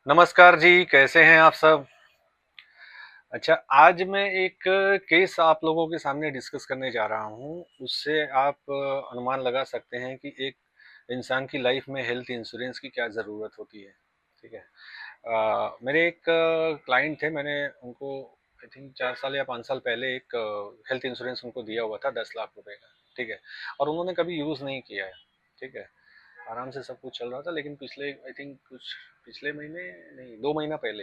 नमस्कार जी, कैसे हैं आप सब? अच्छा, आज मैं एक केस आप लोगों के सामने डिस्कस करने जा रहा हूँ। उससे आप अनुमान लगा सकते हैं कि एक इंसान की लाइफ में हेल्थ इंश्योरेंस की क्या ज़रूरत होती है। ठीक है। मेरे एक क्लाइंट थे, मैंने उनको आई थिंक 4 साल या 5 साल पहले एक हेल्थ इंश्योरेंस उनको दिया हुआ था 10 लाख रुपए का। ठीक है। और उन्होंने कभी यूज़ नहीं किया है। ठीक है। आराम से सब कुछ चल रहा था, लेकिन पिछले आई थिंक कुछ पिछले महीने नहीं, 2 महीना पहले,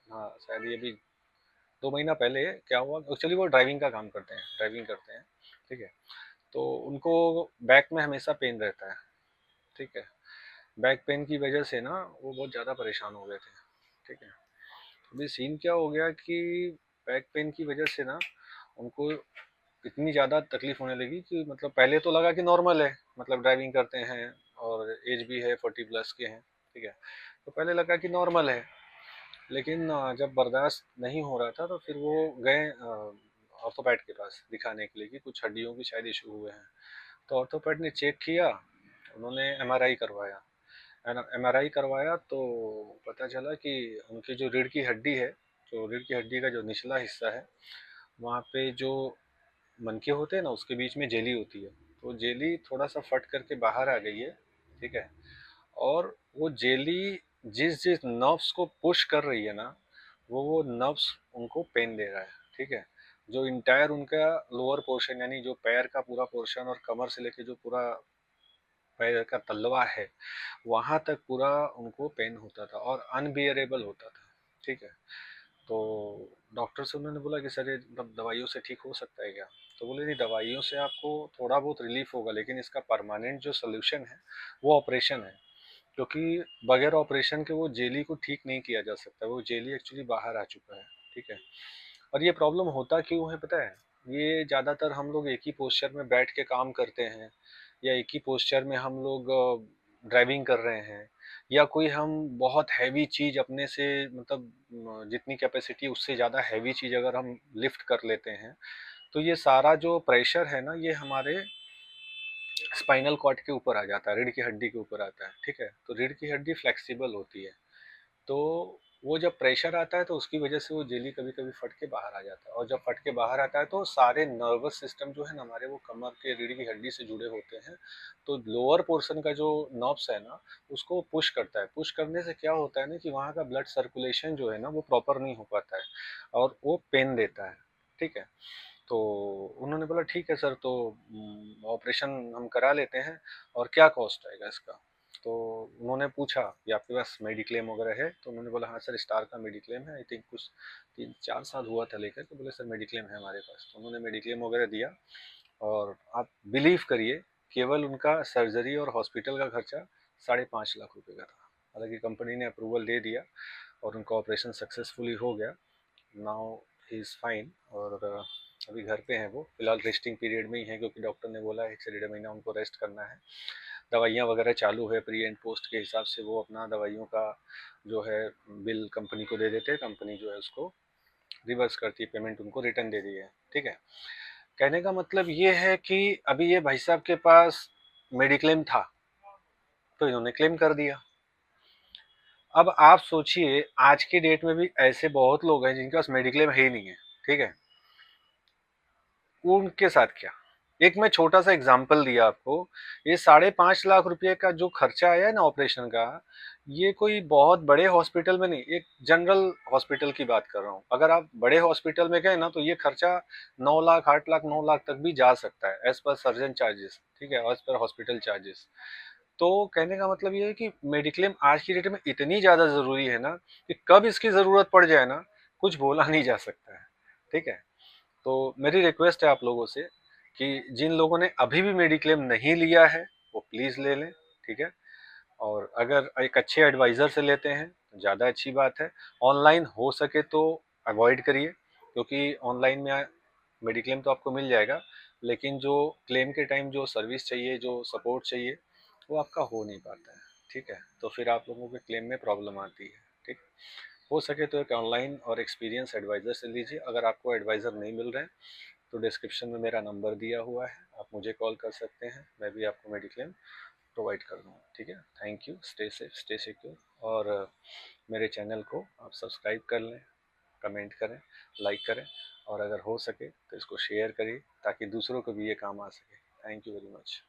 हाँ शायद ये भी 2 महीना पहले क्या हुआ। एक्चुअली वो ड्राइविंग का काम करते हैं, ड्राइविंग करते हैं। ठीक है। तो उनको बैक में हमेशा पेन रहता है। ठीक है। बैक पेन की वजह से ना वो बहुत ज़्यादा परेशान हो गए थे। ठीक है। अभी सीन क्या हो गया कि बैक पेन की वजह से ना उनको इतनी ज़्यादा तकलीफ होने लगी कि मतलब पहले तो लगा कि नॉर्मल है, मतलब ड्राइविंग करते हैं और एज भी है, 40 प्लस के हैं। ठीक है। तो पहले लगा कि नॉर्मल है, लेकिन जब बर्दाश्त नहीं हो रहा था तो फिर वो गए ऑर्थोपेड के पास दिखाने के लिए कि कुछ हड्डियों की शायद इशू हुए हैं। तो ऑर्थोपेड ने चेक किया, उन्होंने एमआरआई करवाया। एमआरआई करवाया तो पता चला कि उनकी जो रीढ़ की हड्डी है, जो रीढ़ की हड्डी का जो निचला हिस्सा है, वहाँ पे जो मनके होते हैं ना, उसके बीच में जेली होती है। तो जेली थोड़ा सा फट करके बाहर आ गई है। ठीक है। और वो जेली जिस जिस नर्व्स को पुश कर रही है ना, वो नर्व्स उनको पेन दे रहा है। ठीक है। जो इंटायर उनका लोअर पोर्शन, यानी जो पैर का पूरा पोर्शन और कमर से लेके जो पूरा पैर का तलवा है, वहां तक पूरा उनको पेन होता था और अनबियरेबल होता था। ठीक है। तो डॉक्टर से उन्होंने बोला कि सर ये मतलब दवाइयों से ठीक हो सकता है क्या? तो बोले नहीं, दवाइयों से आपको थोड़ा बहुत रिलीफ होगा, लेकिन इसका परमानेंट जो सोल्यूशन है वो ऑपरेशन है। क्योंकि बगैर ऑपरेशन के वो जेली को ठीक नहीं किया जा सकता, वो जेली एक्चुअली बाहर आ चुका है। ठीक है। और ये प्रॉब्लम होता क्यों है पता है? ये ज़्यादातर हम लोग एक ही पोस्चर में बैठ के काम करते हैं, या एक ही पोस्चर में हम लोग ड्राइविंग कर रहे हैं, या कोई हम बहुत हैवी चीज़ अपने से मतलब जितनी कैपेसिटी उससे ज़्यादा हैवी चीज़ अगर हम लिफ्ट कर लेते हैं, तो ये सारा जो प्रेशर है ना, ये हमारे स्पाइनल कॉर्ड के ऊपर आ जाता है, रीढ़ की हड्डी के ऊपर आता है। ठीक है। तो रीढ़ की हड्डी फ्लेक्सिबल होती है। तो वो जब प्रेशर आता है तो उसकी वजह से वो जेली कभी कभी फट के बाहर आ जाता है, और जब फट के बाहर आता है तो सारे नर्वस सिस्टम जो है ना हमारे, वो कमर के रीढ़ की हड्डी से जुड़े होते हैं। तो लोअर पोर्शन का जो नर्व्स है ना, उसको पुश करता है। पुश करने से क्या होता है ना कि वहाँ का ब्लड सर्कुलेशन जो है ना वो प्रॉपर नहीं हो पाता है, और वो पेन देता है। ठीक है। तो उन्होंने बोला ठीक है सर, तो ऑपरेशन हम करा लेते हैं, और क्या कॉस्ट आएगा इसका? तो उन्होंने पूछा कि आपके पास मेडिक्लेम वगैरह है? तो उन्होंने बोला हाँ सर, स्टार का मेडिक्लेम है, आई थिंक कुछ 3-4 साल हुआ था लेकर। तो बोले सर मेडिक्लेम है हमारे पास। तो उन्होंने मेडिक्लेम वगैरह दिया, और आप बिलीव करिए, केवल उनका सर्जरी और हॉस्पिटल का खर्चा 5.5 लाख रुपए का था। हालांकि कंपनी ने अप्रूवल दे दिया और उनका ऑपरेशन सक्सेसफुली हो गया। Now he is fine. और अभी घर पे हैं वो, फिलहाल रेस्टिंग पीरियड में ही है, क्योंकि डॉक्टर ने बोला 1 से 1.5 महीना उनको रेस्ट करना है। दवाइयाँ वगैरह चालू है, प्री एंड पोस्ट के हिसाब से वो अपना दवाइयों का जो है बिल कंपनी को दे देते हैं। कंपनी जो है उसको रिवर्स करती है, पेमेंट उनको रिटर्न दे दी है। ठीक है। कहने का मतलब ये है कि अभी ये भाई साहब के पास मेडिक्लेम था, तो इन्होंने क्लेम कर दिया। अब आप सोचिए, आज की डेट में भी ऐसे बहुत लोग हैं जिनके पास मेडिक्लेम है ही नहीं है। ठीक है। उनके साथ क्या? एक मैं छोटा सा एग्जांपल दिया आपको। ये 5.5 लाख रुपए का जो खर्चा आया है ना ऑपरेशन का, ये कोई बहुत बड़े हॉस्पिटल में नहीं, एक जनरल हॉस्पिटल की बात कर रहा हूँ। अगर आप बड़े हॉस्पिटल में गए ना, तो ये खर्चा 9 लाख, 8 लाख, 9 लाख तक भी जा सकता है, एज पर सर्जन चार्जेस। ठीक है। As per hospital charges. तो कहने का मतलब ये है कि मेडिक्लेम आज की डेट में इतनी ज़्यादा ज़रूरी है ना, कि कब इसकी ज़रूरत पड़ जाए ना, कुछ बोला नहीं जा सकता है। ठीक है। तो मेरी रिक्वेस्ट है आप लोगों से कि जिन लोगों ने अभी भी मेडिक्लेम नहीं लिया है, वो प्लीज़ ले लें। ठीक है। और अगर एक अच्छे एडवाइज़र से लेते हैं तो ज़्यादा अच्छी बात है। ऑनलाइन हो सके तो अवॉइड करिए, क्योंकि ऑनलाइन में मेडिक्लेम तो आपको मिल जाएगा, लेकिन जो क्लेम के टाइम जो सर्विस चाहिए, जो सपोर्ट चाहिए, वो आपका हो नहीं पाता है। ठीक है। तो फिर आप लोगों के क्लेम में प्रॉब्लम आती है। ठीक। हो सके तो एक ऑनलाइन और एक्सपीरियंस एडवाइज़र से लीजिए। अगर आपको एडवाइज़र नहीं मिल रहे हैं तो डिस्क्रिप्शन में मेरा नंबर दिया हुआ है, आप मुझे कॉल कर सकते हैं, मैं भी आपको मेडिक्लेम प्रोवाइड कर दूँगा। ठीक है। Thank you. Stay safe, stay secure. और मेरे चैनल को आप सब्सक्राइब कर लें, कमेंट करें, लाइक करें, और अगर हो सके तो इसको शेयर करिए ताकि दूसरों को भी ये काम आ सके। Thank you very much.